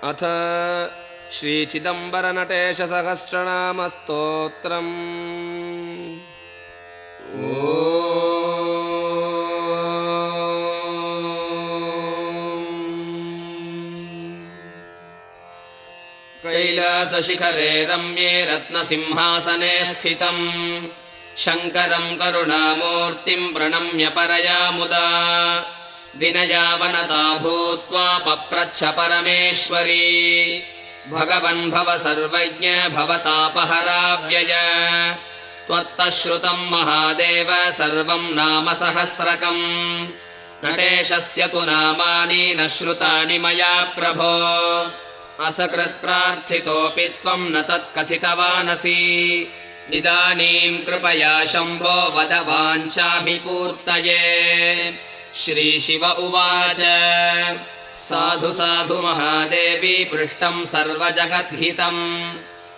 अथ श्रीचिदम्बरनटेशसहस्रनामस्तोत्रम्। कैलासशिखरे रम्ये रत्नसिंहासने स्थितम् शङ्करं करुणामूर्तिं प्रणम्य परया मुदा विनयावनता भूत्वा पप्रच्छ परमेश्वरी भगवन् भव सर्वज्ञ भवतापहराव्यय त्वत्तः श्रुतं महादेव सर्वं नाम सहस्रकम् नटेशस्य तु नामानि न श्रुतानि मया प्रभो असकृत्प्रार्थितोऽपि त्वं न तत्कथितवानसि इदानीं कृपया शम्भो वद वाञ्छाभिपूर्तये। श्रीशिव उवाच साधु साधु महादेवी पृष्टं सर्वजगद्हितम्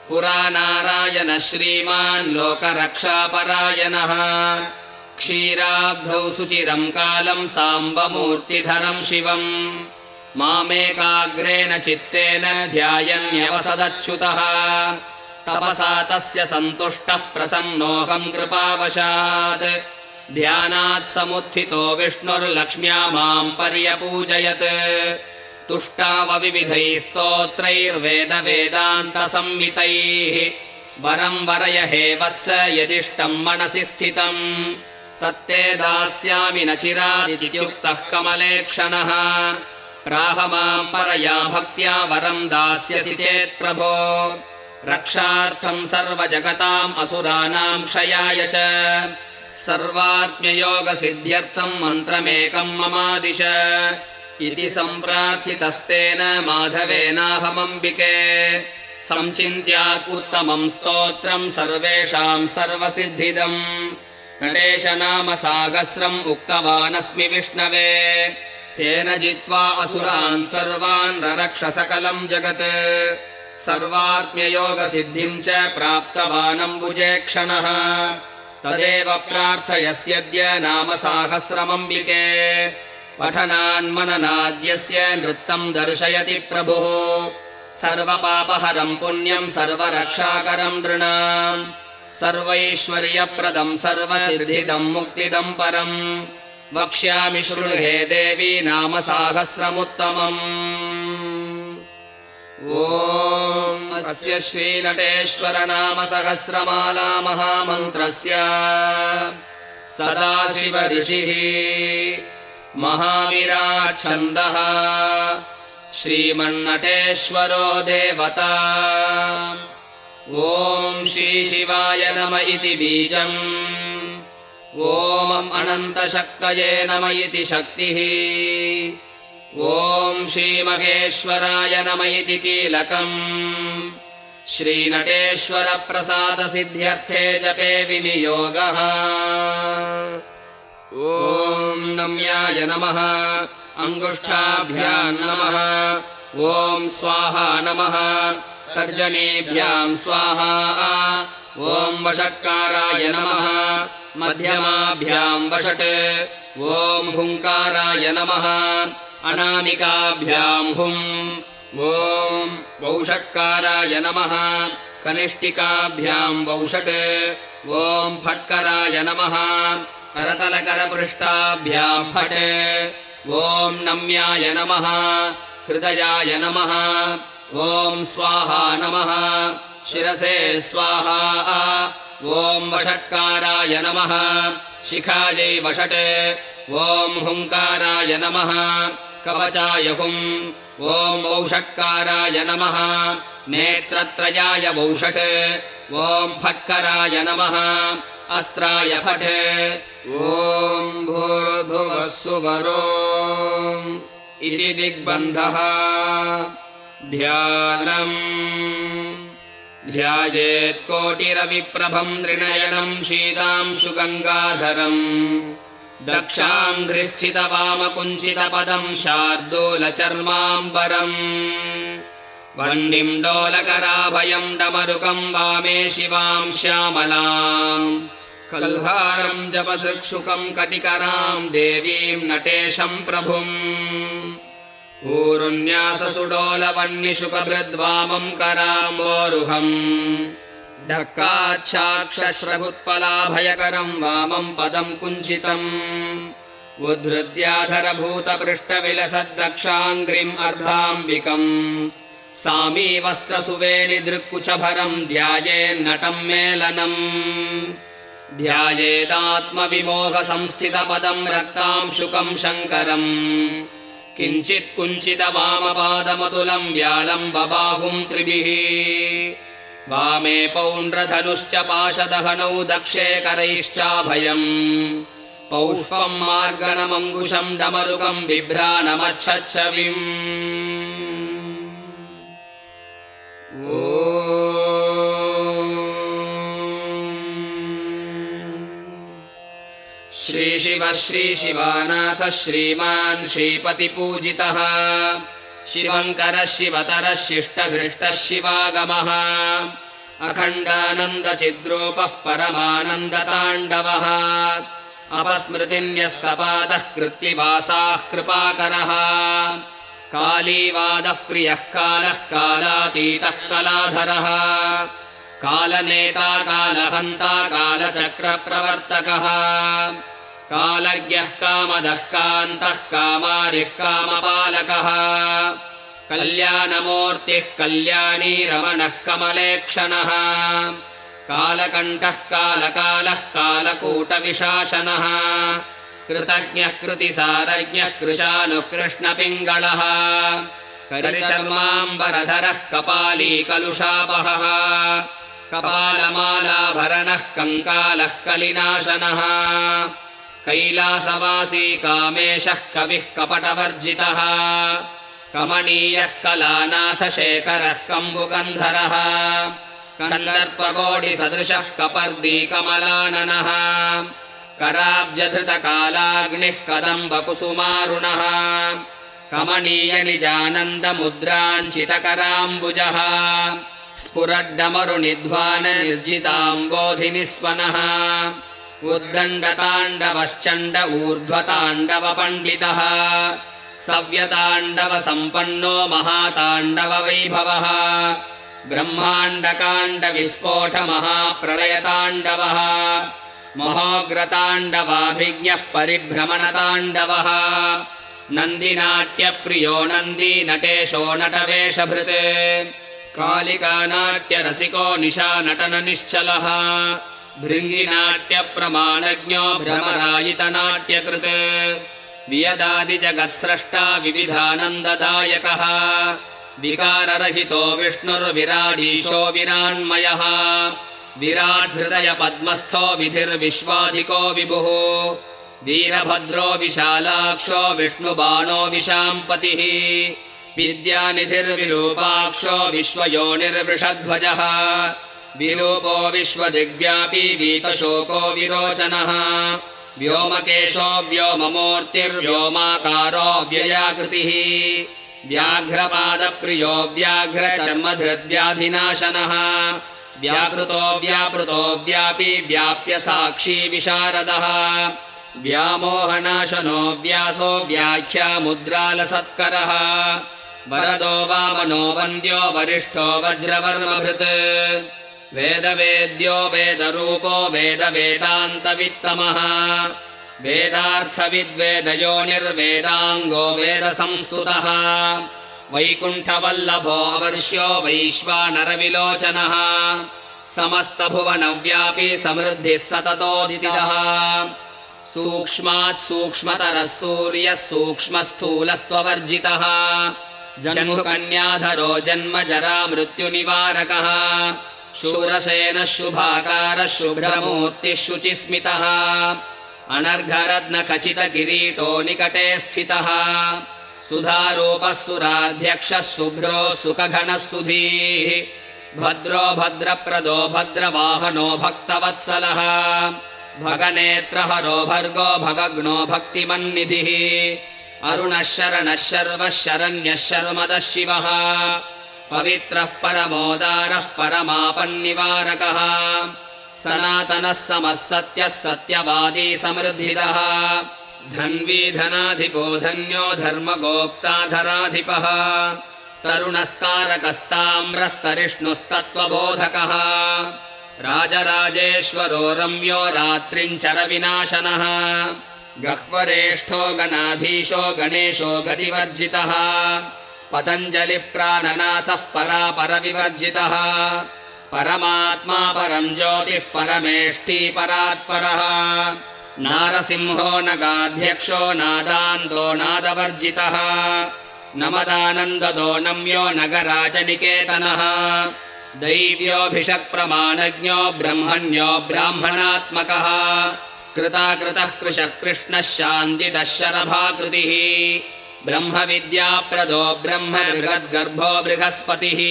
पुरा नारायण श्रीमान् लोकरक्षापरायणः क्षीराब्धौ सुचिरं कालं साम्बमूर्तिधरं शिवम् मामेकाग्रेण चित्तेन ध्यायन्यवसदच्युतः तपसा तस्य सन्तुष्टः प्रसन्नोऽहं कृपावशात् ध्यानात् समुत्थितो विष्णुर्लक्ष्म्या मां पर्यपूजयत् तुष्टावविविधैः स्तोत्रैर्वेदवेदान्तसंहितैः वरं वरय हे वत्स यदिष्टं मनसि स्थितम् तत्ते दास्यामि न चिरादित्युक्तः कमलेक्षणः प्राह मां परया भक्त्या वरं दास्यसि चेत् प्रभो रक्षार्थं सर्वजगताम् असुराणां क्षयाय च सर्वात्म्ययोगसिद्ध्यर्थं मन्त्रमेकं ममादिश इति सम्प्रार्थितस्तेन माधवेनाहमम्बिके संचिन्त्यात् उत्तमं स्तोत्रं सर्वेषां सर्वसिद्धिदम् नटेशनाम सहस्रम् उक्तवानस्मि विष्णवे तेन जित्वा असुरान् सर्वान् ररक्ष सकलं जगत् सर्वात्म्ययोगसिद्धिं च प्राप्तवानम्बुजे क्षणः तदेव प्रार्थयस्यद्य नाम सहस्रमम्बिके पठनान्मननाद्यस्य नृत्तं दर्शयति प्रभुः सर्वपापहरं पुण्यं सर्वरक्षाकरं नृणाम् सर्वैश्वर्यप्रदं सर्वसिद्धिदं मुक्तिदं परम् वक्ष्यामि शृणुहे देवी नाम सहस्रमुत्तमम्। ॐ अस्य श्रीनटेश्वर नाम सहस्रमाला महामन्त्रस्य सदाशिव ऋषिः महाविराट् छन्दः श्रीमन्नटेश्वरो देवता ॐ श्रीशिवाय नम इति बीजम् ॐ अनन्तशक्तये नम इति शक्तिः ॐ श्रीमहेश्वराय नम इति कीलकम् श्रीनटेश्वरप्रसादसिद्ध्यर्थे जपे विनियोगः। ॐ नम्याय नमः अङ्गुष्ठाभ्यां नमः ॐ स्वाहा नमः तर्जनीभ्यां स्वाहा ॐ वषट्काराय नमः मध्यमाभ्यां वषट् ॐ हुङ्काराय नमः अनामिकाभ्यां हुम् ॐ वौषट्काराय नमः कनिष्ठिकाभ्यां वौषट् ॐ फट्कराय नमः करतलकरपृष्ठाभ्यां फट् ॐ नम्याय नमः हृदयाय नमः ॐ स्वाहा नमः शिरसे स्वाहा ॐ वषट्काराय नमः शिखायै वषट् ॐ हुङ्काराय नमः कवचाय हुम् ॐ वौषट्काराय नमः नेत्रत्रयाय वौषट् ॐ फट्कराय नमः अस्त्राय फट् ॐ भूर्भुवः सुवरोम् इति दिग्बन्धः। ध्यानम् ध्यायेत् कोटिरविप्रभं त्रिनयनं शीतांशु गङ्गाधरम् दक्षाङ्घ्रिस्थितवामकुञ्चितपदं शार्दूलचर्माम्बरम् वह्निं डोलकराभयं डमरुकं वामे शिवां श्यामलाम् कल्हारं जपसृक्षुकं कटिकरां देवीं नटेशं प्रभुम् ऊरुन्याससुडोलवह्निशुकभृद्वामं कराम्बोरुहम् ढक्काच्छाक्षस्रगुत्पलाभयकरं वामं पदं कुञ्चितम् उद्धृत्याधरभूतपृष्ठविलसद्दक्षाङ्घ्रिम् अर्धाम्बिकम् सामीवस्त्रसुवेलिदृक्कुचभरं ध्यायेन्नटं मेलनम् ध्यायेदात्मविमोहसंस्थितपदं रक्तांशुकं शङ्करम् किञ्चित् कुञ्चितवामपादमतुलं व्यालं बबाहुं त्रिभिः वामे पौण्ड्रधनुश्च पाशदहनौ दक्षे करैश्चाभयम् पौष्पं मार्गणमङ्कुशं डमरुकं बिभ्राणमच्छच्छविम् श्रीशिव श्रीशिवानाथ श्रीमान् श्रीपतिपूजितः शिवङ्करः शिवतरः शिष्टहृष्टः शिवागमः अखण्डानन्दचिद्रूपः परमानन्दताण्डवः अपस्मृतिन्यस्तपादः कृत्तिवासाः कृपाकरः कालीवादः प्रियः कालः कालातीतः कलाधरः कालनेता कालहन्ता कालचक्रप्रवर्तकः कालज्ञः कामदः कान्तः कामारिः कामपालकः कल्याणमूर्तिः कल्याणी रमणः कमलेक्षणः कालकण्ठः कालकालः कालकूटविशासनः कृतज्ञः कृतिसारज्ञः कृशानुः कृष्णपिङ्गळः करिचर्माम्बरधरः कपाली कलुषापहः कपालमालाभरणः कङ्कालः कलिनाशनः कैलासवासी कामेशः कविः कपटवर्जितः कमनीयः कलानाथशेखरः कम्बुकन्धरः कन्दर्पकोटिसदृशः कपर्दी कमलाननः कराब्जधृतकालाग्निः कदम्बकुसुमारुणः कमनीयनिजानन्दमुद्राञ्चितकराम्बुजः स्फुरड्डमरुनिध्वाननिर्जिताम्बोधिनिस्वनः उद्दण्डताण्डवश्चण्ड ऊर्ध्वताण्डवपण्डितः सव्यताण्डवसम्पन्नो महाताण्डववैभवः ब्रह्माण्डकाण्डविस्फोटमहाप्रलयताण्डवः महोग्रताण्डवाभिज्ञः परिभ्रमणताण्डवः नन्दिनाट्यप्रियो नन्दीनटेशो नटवेशभृत् कालिकानाट्यरसिको निशानटननिश्चलः भृङ्गिनाट्यप्रमाणज्ञो भ्रमरायितनाट्यकृत् वियदादिजगत्स्रष्टा विविधानन्ददायकः विकाररहितो विष्णुर्विराडीशो विराण्मयः विराट्हृदय पद्मस्थो विधिर्विश्वाधिको विभुः वीरभद्रो विशालाक्षो विष्णुबाणो विशाम्पतिः विद्यानिधिर्विरूपाक्षो विश्वयोनिर्वृषध्वजः विरूपो विश्वदिग्व्यापी वीतशोको विरोचनः व्योमकेशो व्योममूर्तिर्व्योमाकारो व्ययाकृतिः व्याघ्रपादप्रियो व्याघ्रचर्मधृद्व्याधिनाशनः व्याकृतो व्यापृतो व्यापी व्याप्य साक्षी विशारदः व्यामोहनाशनो व्यासो व्याख्यामुद्रालसत्करः वरदो वामनो वन्द्यो वरिष्ठो वज्रवर्मभृत् वेदवेद्यो वेदरूपो वेदवेदान्तवित्तमः वेदार्थविद्वेदयोनिर्वेदाङ्गो वेदसंस्तुतः वैकुण्ठवल्लभो अवर्ष्यो वैश्वानरविलोचनः समस्तभुवनव्यापी समृद्धिः सततोदितिः सूक्ष्मात् सूक्ष्मतरः सूर्यः सूक्ष्मस्थूलस्त्ववर्जितः जन्मकन्याधरो जन्मजरा मृत्युनिवारकः शूरसेनः शुभाकारः शुभ्रमूर्तिः शुचिस्मितः अनर्घरत्नखचितकिरीटो निकटे स्थितः सुधारूपः सुराध्यक्षः शुभ्रो सुखघनः सुधीः भद्रो भद्रप्रदो भद्रवाहनो भक्तवत्सलः भगनेत्रहरो भर्गो भगग्नो भक्तिमन्निधिः अरुणः शरणः शर्वः शरण्यः शर्मदः शिवः पवित्रः परमोदारः परमापन्निवारकः सनातनः समः सत्यः सत्यवादी समृद्धिदः धन्वी धनाधिपो धन्यो धर्मगोप्ता धराधिपः तरुणस्तारकस्ताम्रस्तरिष्णुस्तत्त्वबोधकः राजराजेश्वरो रम्यो रात्रिञ्चरविनाशनः गह्वरेष्ठो गणाधीशो गणेशो गतिवर्जितः पतञ्जलिः प्राणनाथः परापरविवर्जितः परमात्मा परं ज्योतिः परमेष्ठी परात्परः नारसिंहो नगाध्यक्षो नादान्तो नादवर्जितः नमदानन्ददो नम्यो नगराजनिकेतनः दैव्योऽभिषक्प्रमाणज्ञो ब्रह्मण्यो ब्राह्मणात्मकः कृताकृतः कृशः कृष्णः शान्तिदः शरभाकृतिः ब्रह्मविद्याप्रदो ब्रह्म बृहद्गर्भो बृहस्पतिः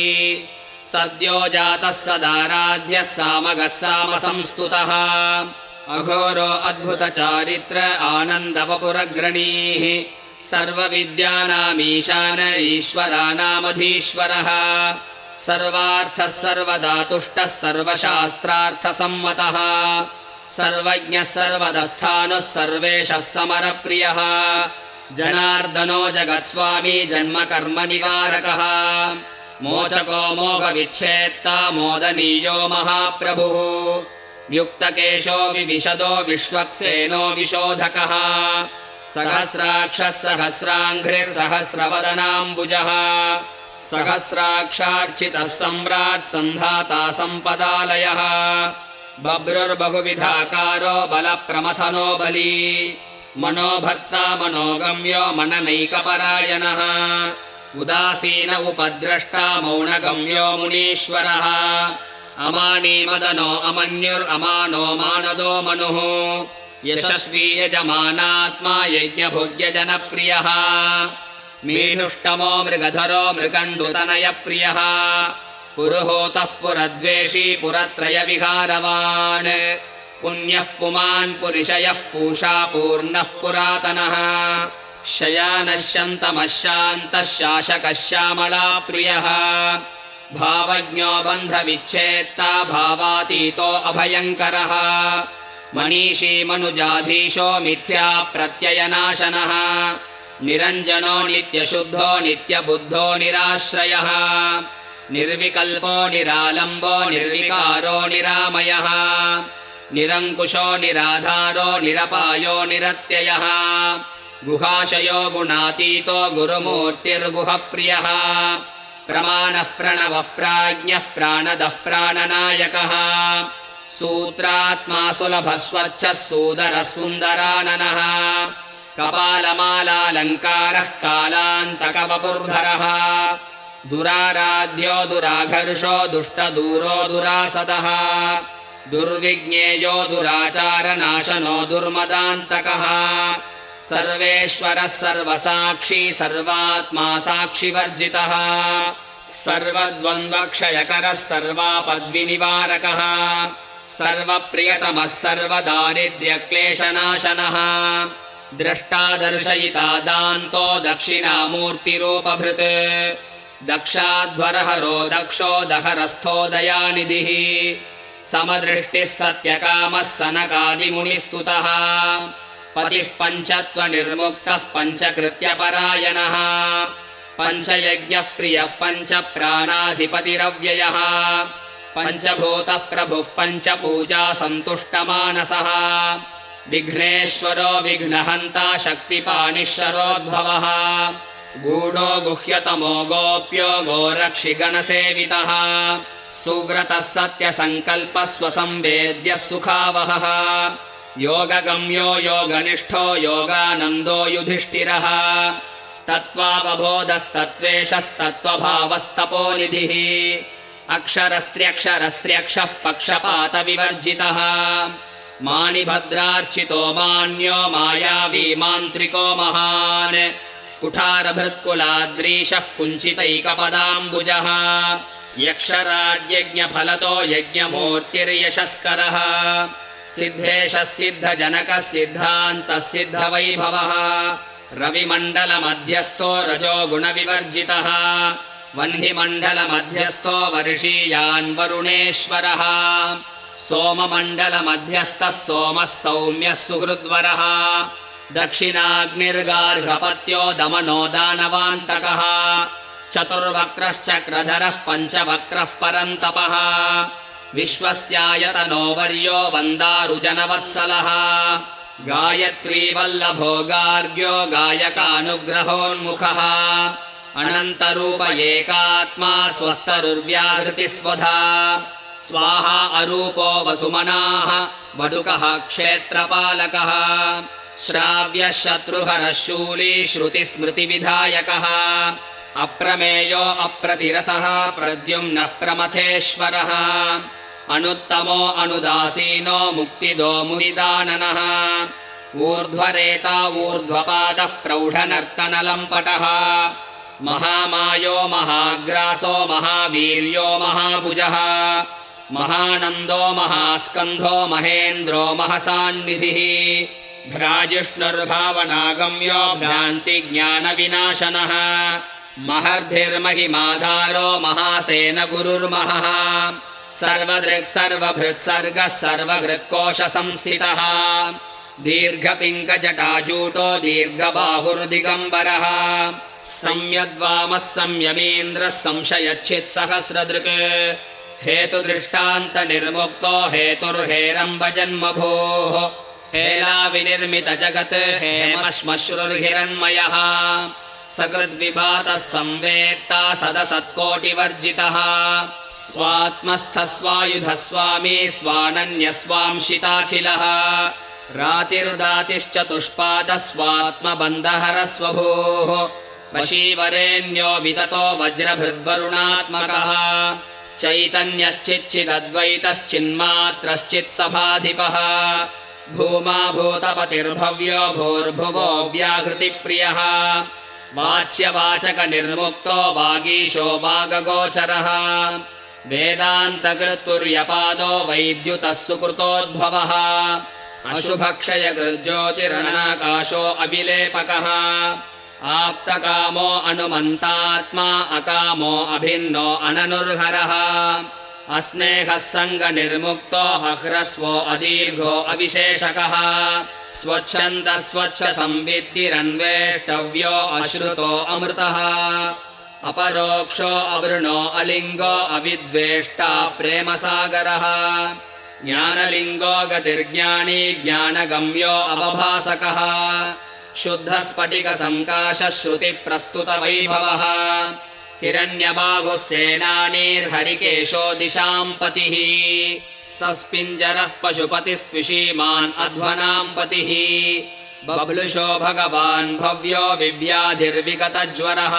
सद्यो जातः सदाराध्यः सामगः सामसंस्तुतः अघोरो अद्भुतचारित्र आनन्दवपुरग्रणीः सर्वविद्यानामीशान ईश्वरानामधीश्वरः सर्वार्थः सर्वदातुष्टः सर्वशास्त्रार्थसम्मतः सर्वज्ञः सर्वदस्थानः सर्वेशः समरप्रियः जनार्दनो जगत्स्वामी जन्मकर्मनिवारकः मोचको मोघविच्छेत्ता मोदनीयो महाप्रभुः व्युक्तकेशो विविशदो विश्वक्सेनो विशोधकः सहस्राक्षः सहस्राङ्घ्रिः सहस्रवदनाम्बुजः सहस्राक्षार्चितः सम्राट् सन्धाता सम्पदालयः बभ्रुर्बहुविधाकारो बलप्रमथनो बली मनोभर्ता मनोगम्यो मननैकपरायणः उदासीन उपद्रष्टा मौनगम्यो मुनीश्वरः अमानी मदनो अमन्युरमानो मानदो मनुः यशस्वी यजमानात्मा यज्ञभोग्यजनप्रियः मीढुष्टमो मृगधरो मृगण्डुतनयप्रियः पुरुहूतः पुरद्वेषी पुरत्रयविहारवान् पुण्यः पुमान् पुरिषयः पूषा पूर्णः पुरातनः शयानः शन्तमः शान्तः शासकः श्यामलाप्रियः भावज्ञो बन्धविच्छेत्ता भावातीतो अभयङ्करः मनीषी मनुजाधीशो मिथ्या प्रत्ययनाशनः निरञ्जनो नित्यशुद्धो नित्यबुद्धो निराश्रयः निर्विकल्पो निरालम्बो निर्विकारो निरामयः निरङ्कुशो निराधारो निरपायो निरत्ययः गुहाशयो गुणातीतो गुरुमूर्तिर्गुहप्रियः प्रमाणः प्रणवः प्राज्ञः प्राणदः प्राणनायकः सूत्रात्मा सुलभः स्वच्छः सूदरः सुन्दराननः कपालमालालङ्कारः कालान्तकवपुर्धरः दुराराध्यो दुराघर्षो दुष्टदूरो दुरासदः दुर्विज्ञेयो दुराचारनाशनो दुर्मदान्तकः सर्वेश्वरः सर्वसाक्षी सर्वात्मा साक्षिवर्जितः सर्वद्वन्द्वक्षयकरः सर्वापद्विनिवारकः सर्वप्रियतमः सर्वदारिद्र्यक्लेशनाशनः द्रष्टा दर्शयिता दान्तो दक्षिणामूर्तिरूपभृत् दक्षाध्वरहरो दक्षो दहरस्थो दयानिधिः समदृष्टिः सत्यकामः सनकादिमुनिस्तुतः पतिः पञ्चत्वनिर्मुक्तः पञ्चकृत्यपरायणः पञ्चयज्ञः प्रियः पञ्चप्राणाधिपतिरव्ययः पञ्चभूतः प्रभुः पञ्चपूजा सन्तुष्टमानसः विघ्नेश्वरो विघ्नहन्ता शक्तिपाणिश्वरोद्भवः गूढो गुह्यतमो गोप्यो गोरक्षिगणसेवितः सुव्रतः सत्यसङ्कल्पः स्वसंवेद्यः सुखावहः योगगम्यो योगनिष्ठो योगानन्दो युधिष्ठिरः तत्त्वावबोधस्तत्त्वेशस्तत्त्वभावस्तपोनिधिः अक्षरस्त्र्यक्षरस्त्र्यक्षः पक्षपातविवर्जितः माणिभद्रार्चितो मान्यो मायावी मान्त्रिको महान् कुठारभृत्कुलाद्रीशः कुञ्चितैकपदाम्बुजः यक्षराड्यज्ञफलतो यज्ञमूर्तिर्यशस्करः सिद्धेशः सिद्धजनकः सिद्धान्तः सिद्धवैभवः रविमण्डलमध्यस्थो रजो गुणविवर्जितः वह्निमण्डलमध्यस्थो वर्षीयान् वरुणेश्वरः सोममण्डलमध्यस्थः सोमः सौम्यः सुहृद्वरः दक्षिणाग्निर्गार्हपत्यो दमनो दानवान्तकः चतुर्वक्त्रश्चक्रधरः पञ्चवक्त्रः परन्तपः विश्वस्यायतनो वर्यो वन्दारुजनवत्सलः गायत्री वल्लभो गार्ग्यो गायकानुग्रहोन्मुखः अनन्तरूप एकात्मा स्वस्तरुर्व्याहृतिस्वधा स्वाहा अरूपो वसुमनाः वडुकः क्षेत्रपालकः श्राव्यः शत्रुहरः शूली श्रुतिस्मृतिविधायकः अप्रमेयो अप्रतिरथः प्रद्युम्नः प्रमथेश्वरः अनुत्तमो अनुदासीनो मुक्तिदो मुनिदाननः ऊर्ध्वरेता ऊर्ध्वपादः प्रौढनर्तनलम्पटः महामायो महाग्रासो महावीर्यो महाभुजः महानन्दो महास्कन्धो महेन्द्रो महसान्निधिः भ्राजिष्णुर्भावनागम्यो भ्रान्तिज्ञानविनाशनः महर्धिर्महिमाधारो महासेन गुरुर्महः सर्वदृक्सर्वभृत्सर्गः सर्वहृत्कोशसंस्थितः दीर्घपिङ्गजटाजूटो दीर्घबाहुर्दिगम्बरः संयद्वामः संयमीन्द्रः संशयच्छित्सहस्रदृक् हेतुदृष्टान्तनिर्मुक्तो हेतुर्हेरम्बजन्मभूः हेलाविनिर्मितजगत् हेमश्मश्रुर्हिरण्मयः सकृद्विभातः संवेत्ता सदसत्कोटिवर्जितः स्वात्मस्थस्वायुधस्वामी स्वानन्यस्वांशिताखिलः रातिर्दातिश्चतुष्पादः स्वात्मबन्धहरस्वभूः वशीवरेण्यो विततो वज्रभृद्वरुणात्मकः चैतन्यश्चिच्चिदद्वैतश्चिन्मात्रश्चित्सभाधिपः भूमा भूतपतिर्भव्यो भूर्भुवो व्याहृतिप्रियः वाच्यवाचकनिर्मुक्तो वागीशो वागगोचरः वेदान्तकृत्तुर्यपादो वैद्युतः सुकृतोद्भवः अशुभक्षयकृज्योतिरनाकाशो अभिलेपकः आप्तकामो अनुमन्तात्मा अकामो अभिन्नो अननुर्हरः अस्नेहः सङ्गनिर्मुक्तो हह्रस्वो अदीर्घो अविशेषकः स्वच्छन्दः स्वच्छसंविद्धिरन्वेष्टव्यो अश्रुतो अमृतः अपरोक्षो अवृणो अलिङ्गो अविद्वेष्टा प्रेमसागरः ज्ञानलिङ्गो गतिर्ज्ञानी ज्ञानगम्यो अवभासकः शुद्धस्फटिकसङ्काशः श्रुतिप्रस्तुतवैभवः हिरण्यबाहुः सेनानीर्हरिकेशो दिशां पतिः सस्पिञ्जरः पशुपतिस्त्विषीमान् अध्वनां पतिः बभ्लुषो भगवान् भव्यो विव्याधिर्विगतज्वरः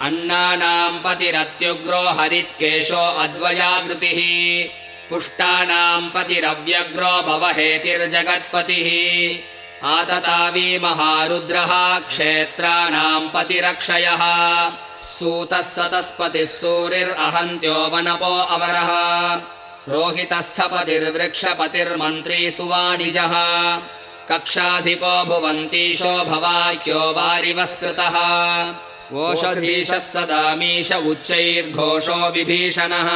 अन्नानां पतिरत्युग्रो हरित्केशो अद्वयाकृतिः पुष्टानां पतिरव्यग्रो भवहेतिर्जगत्पतिः आततावी महारुद्रः क्षेत्राणां पतिरक्षयः सूतः सतस्पतिः सूरिरहन्त्यो वनपो अवरः रोहितस्थपतिर्वृक्षपतिर्मन्त्री सुवाणिजः कक्षाधिपो भुवन्तीशो भवाक्यो वारिवस्कृतः ओषधीशः सदामीश उच्चैर्घोषो विभीषणः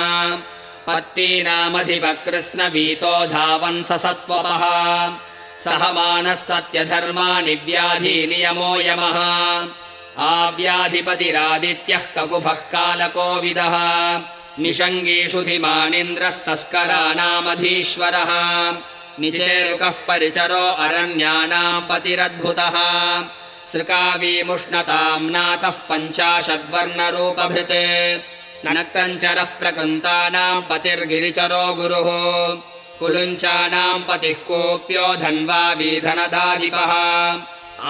पत्तीनामधिपकृत्स्नवीतो धावन् ससत्वपः सहमानः सत्यधर्मा निव्याधिनियमो यमः आव्याधिपतिरादित्यः ककुभः कालकोविदः निषङ्गीषु धीमानिन्द्रस्तस्कराणामधीश्वरः निचेरुकः परिचरो अरण्यानां पतिरद्भुतः सृकावीमुष्णतां नाथः पञ्चाशद्वर्णरूपभृत् नक्तञ्चरः प्रकृन्तानां पतिर्गिरिचरो गुरुः कुलुञ्चानां पतिः कोऽप्यो धन्वावीधनदाधिपः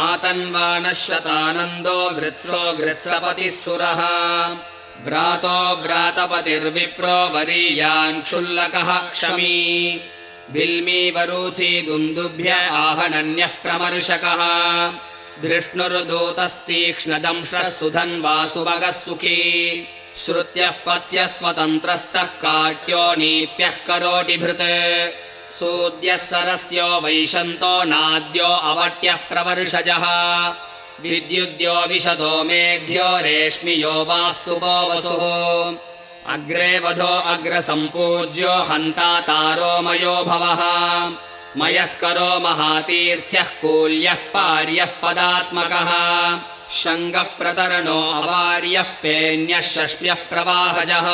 आतन्वानः शतानन्दो घृत्सो घृत्सपतिः सुरः व्रातो व्रातपतिर्विप्रो वरीयान् क्षुल्लकः क्षमी बिल्मी वरूथी दुन्दुभ्य आहनन्यः प्रमर्शकः धृष्णुर्दूतस्तीक्ष्णदंष्ट्रः सुधन्वासुभगः सुखी श्रुत्यः पत्यः स्वतन्त्रस्तः काट्यो नीप्यः करोटिभृत् सूद्यः सरस्यो वैशन्तो नाद्यो अवट्यः प्रवर्षजः विद्युद्यो विशदो मेघ्यो रेश्मियो वास्तुपो वसुः अग्रे वधो अग्रसम्पूज्यो हन्ता तारोमयो भवः मयस्करो महातीर्थ्यः कूल्यः पार्यः पदात्मकः शङ्गः प्रतरणो अवार्यः पेन्यः शष्प्यः प्रवाहजः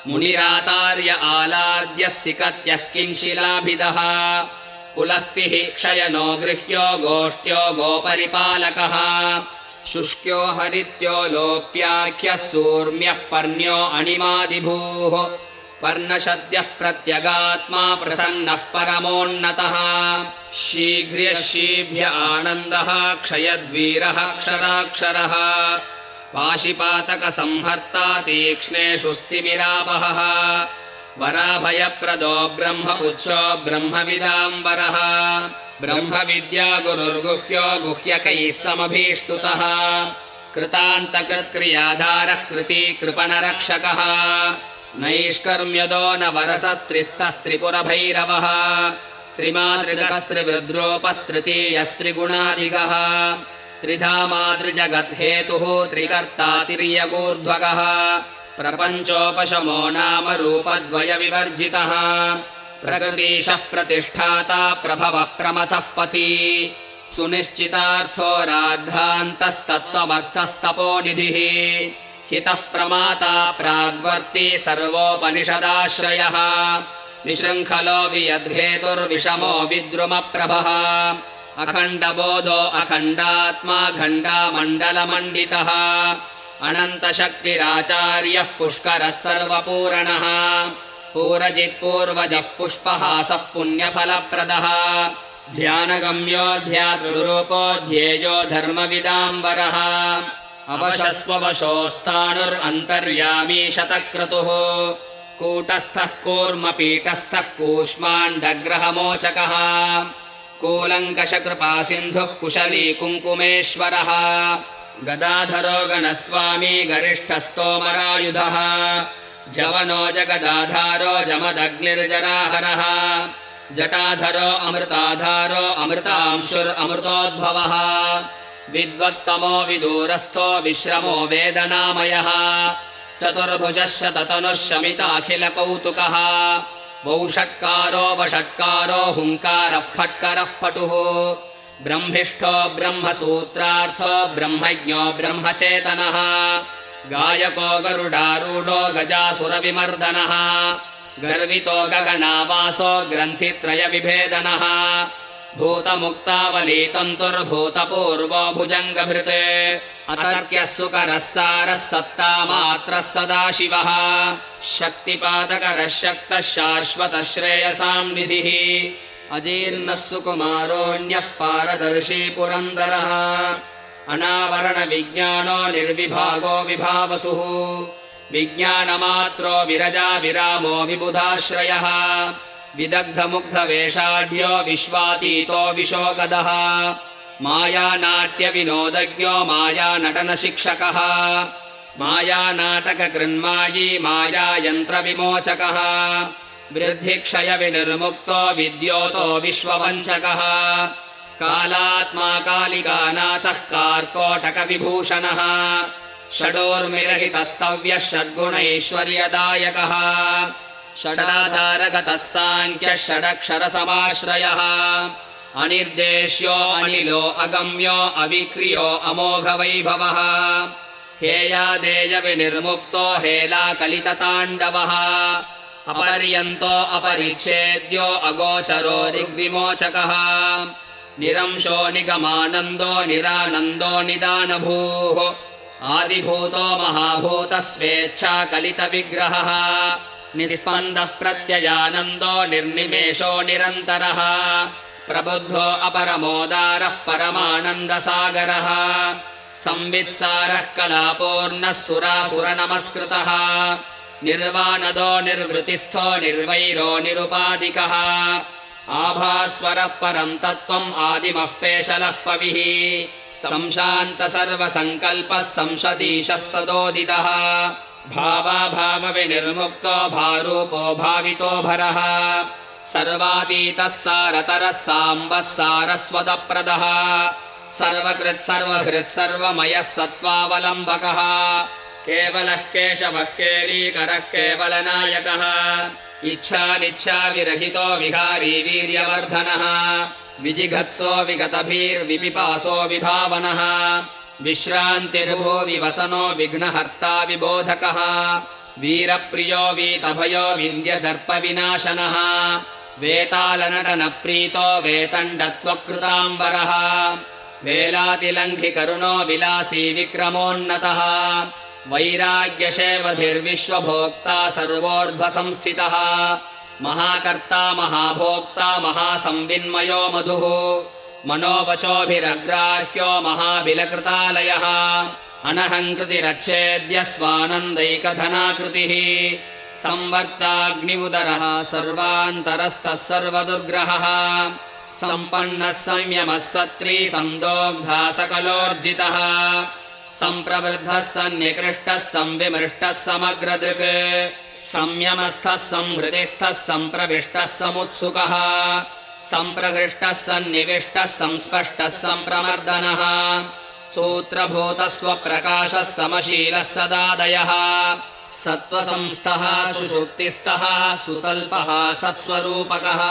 मुनिरातार्य आलाद्यः सिकत्यः किंशिलाभिदः कुलस्तिः क्षयनो गृह्यो गोष्ठ्यो गोपरिपालकः शुष्क्यो हरित्यो लोप्याख्यः सूर्म्यः पर्ण्यो अणिमादिभूः पर्णशद्यः प्रत्यगात्मा प्रसन्नः परमोन्नतः शीघ्र्यशीभ्य आनन्दः क्षयद्वीरः क्षराक्षरः पाशिपातकसंहर्ता तीक्ष्णेषु स्तिमिरापहः वराभयप्रदो ब्रह्मपुच्छो ब्रह्मविदाम्बरः ब्रह्मविद्या गुरुर्गुह्यो गुह्यकैः समभीष्टुतः कृतान्तकृत्क्रियाधारः कृतीकृपणरक्षकः नैष्कर्म्यदो न वरसस्त्रिस्तस्त्रिपुरभैरवः त्रिमातृकस्त्रिविद्रोपस्तृतीयस्त्रिगुणादिगः त्रिधामातृजगद्धेतुः त्रिकर्ता तिर्यगूर्ध्वगः प्रपञ्चोपशमो नाम रूपद्वयविवर्जितः प्रकृतीशः प्रतिष्ठाता प्रभवः प्रमथः पथि सुनिश्चितार्थो राद्धान्तस्तत्त्वमर्थस्तपोनिधिः हितः प्रमाता प्राग्वर्ती सर्वोपनिषदाश्रयः विशृङ्खलो वियद्धेतुर्विषमो विद्रुमप्रभः अखण्डबोधो अखण्डात्मा खण्डामण्डलमण्डितः अनन्तशक्तिराचार्यः पुष्करः सर्वपूरणः पूरजित्पूर्वजः पुष्पहासः पुण्यफलप्रदः ध्यानगम्यो ध्यातृरूपो ध्येयो धर्मविदाम्बरः अवशस्ववशोस्थाणुरन्तर्यामी शतक्रतुः कूटस्थः कूर्मपीठस्थः कूष्माण्डग्रहमोचकः कूलङ्कषकृपासिन्धुः कुशली कुङ्कुमेश्वरः गदाधरो गणस्वामी गरिष्ठस्तोमरायुधः जवनो जगदाधारो जमदग्निर्जराहरः जटाधरो अमृताधारो अमृतांशुरमृतोद्भवः विद्वत्तमो विदूरस्थो विश्रमो वेदनामयः चतुर्भुजः शततनुः शमिताखिलकौतुकः वौषट्कारो वषट्कारो हुङ्कारः फट्करः पटुः ब्रह्मिष्ठो ब्रह्मसूत्रार्थो ब्रह्मज्ञो ब्रह्मचेतनः गायको गरुडारूढो गजासुरविमर्दनः गर्वितो गगनावासो ग्रन्थित्रयविभेदनः भूतमुक्तावलीतन्तुर्भूतपूर्वो भुजङ्गभृत् अतर्क्यः सुकरः सारः सत्तामात्रः सदाशिवः शक्तिपादकरः शक्तः शाश्वतः श्रेयसां निधिः अजीर्णः सुकुमारोऽन्यः पारदर्शी पुरन्दरः अनावरणविज्ञानो निर्विभागो विभावसुः विज्ञानमात्रो विरजा विरामो विबुधाश्रयः विदग्धमुग्धवेषाढ्यो विश्वातीतो विशोगदः मायानाट्यविनोदज्ञो मायानटनशिक्षकः मायानाटककृन्मायी मायायन्त्रविमोचकः वृद्धिक्षयविनिर्मुक्तो विद्योतो विश्ववञ्चकः कालात्मा कालिकानाथः कार्कोटकविभूषणः षडोर्मिरहितस्तव्यः षड्गुणैश्वर्यदायकः षडाधारगतः साङ्ख्यः षडक्षरसमाश्रयः अनिर्देश्यो अनिलो अगम्यो अविक्रियो अमोघवैभवः हेयादेयविनिर्मुक्तो हेलाकलितताण्डवः अपर्यन्तो अपरिच्छेद्यो अगोचरो ऋग्विमोचकः निरंशो निगमानन्दो निरानन्दो निदानभूः आदिभूतो महाभूतः स्वेच्छाकलितविग्रहः निस्पन्दः प्रत्ययानन्दो निर्निमेषो निरन्तरः प्रबुद्धो अपरमोदारः परमानन्दसागरः संवित्सारः कलापूर्णः सुरासुरनमस्कृतः निर्वाणदो निर्वृतिस्थो निर्वैरो निरुपादिकः आभास्वरः परं तत्त्वम् आदिमः पेशलः पविः संशान्त सर्वसङ्कल्पः संशदीशः सदोदितः भावाभावविनिर्मुक्तो भारूपो भावितो भरः सर्वातीतः सारतरः साम्बः सारस्वतप्रदः सर्वकृत् सर्वहृत् सर्वमयः सत्त्वावलम्बकः केवलः केशवः केलीकरः केवलनायकः इच्छानिच्छाविरहितो विहारी वीर्यवर्धनः विजिघत्सो विगतभिर्विपिपासो विभावनः विश्रान्तिर्भुवि वसनो विघ्नहर्ता विबोधकः वीरप्रियो वीतभयो विन्द्यदर्पविनाशनः वेतालनटनप्रीतो वेतण्डत्वकृताम्बरः वेलातिलङ्घिकरुणो विलासी विक्रमोन्नतः वैराग्यशेवधिर्विश्वभोक्ता सर्वोर्ध्वसंस्थितः महाकर्ता महाभोक्ता महासंविन्मयो मधुः मनोवचोभिरग्राह्यो महाबिलकृतालयः अनहङ्कृतिरच्छेद्य स्वानन्दैकधनाकृतिः संवर्ताग्निउदरः सर्वान्तरस्थः सर्वदुर्ग्रहः सम्पन्नः संयमः सत्री सन्दोग्धा सकलोर्जितः सम्प्रवृद्धः सन्निकृष्टः संविमृष्टः समग्रदृक् संयमस्थः संहृतिस्थः सम्प्रविष्टः समुत्सुकः सम्प्रहृष्टः सन्निविष्टः संस्पष्टः सम्प्रमर्दनः सूत्रभूतः स्वप्रकाशः समशीलः सदादयः सत्त्वसंस्थः सुषुप्तिस्थः सुतल्पः सत्स्वरूपकः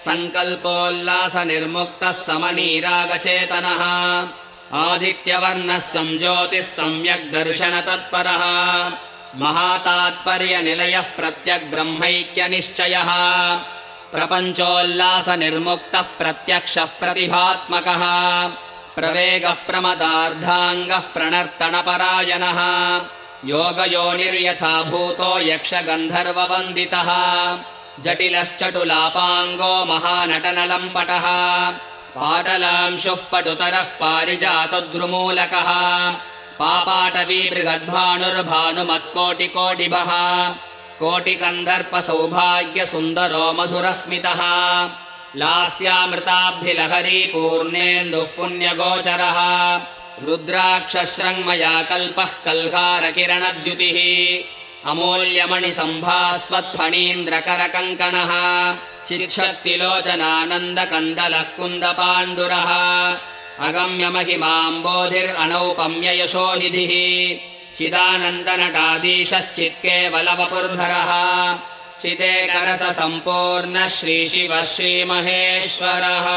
सङ्कल्पोल्लासनिर्मुक्तः समनीरागचेतनः आदित्यवर्णः संज्योतिः सम्यग्दर्शनतत्परः महातात्पर्यनिलयः प्रत्यग्ब्रह्मैक्यनिश्चयः प्रपञ्चोल्लासनिर्मुक्तः प्रत्यक्षः प्रतिभात्मकः प्रवेगः प्रमदार्धाङ्गः प्रणर्तनपरायणः योगयोनिर्यथाभूतो यक्षगन्धर्ववन्दितः जटिलश्चटुलापाङ्गो महानटनलम्पटः पाटलांशुः पटुतरः पारिजातद्रुमूलकः पापाटवी बृहद्भानुर्भानुमत्कोटिकोटिभः कोटिकन्दर्पसौभाग्यसुन्दरो मधुरस्मितः लास्यामृताब्धिलहरी पूर्णेन्दुः पुण्यगोचरः रुद्राक्षश्रङ्मया कल्पः कल्कारकिरणद्युतिः अमूल्यमणिसम्भास्वत्फणीन्द्रकरकङ्कणः चिच्छक्तिलोचनानन्दकन्दलः कुन्दपाण्डुरः अगम्यमहिमाम्बोधिरनौपम्ययशोनिधिः चिदानन्दनटाधीशश्चित्केवलवपुर्धरः चिदेकरससम्पूर्णः श्रीशिवः श्रीमहेश्वरः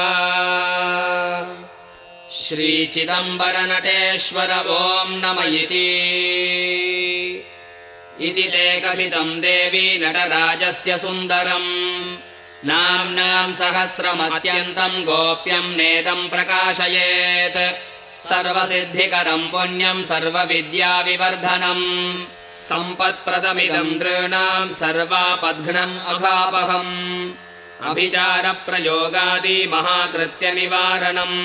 श्रीचिदम्बरनटेश्वर ॐ नम इति ते कथितं देवी नटराजस्य सुन्दरम् नाम्नां सहस्रमत्यन्तं गोप्यं नेदं प्रकाशयेत् सर्वसिद्धिकरं पुण्यं सर्वविद्याविवर्धनम् सम्पत्प्रदमिदं नृणां सर्वापद्घ्नम् अघापहम् अभिचारप्रयोगादि महाकृत्यनिवारणम्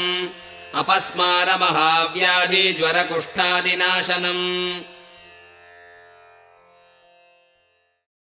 अपस्मारमहाव्याधि ज्वरकुष्ठादिनाशनम्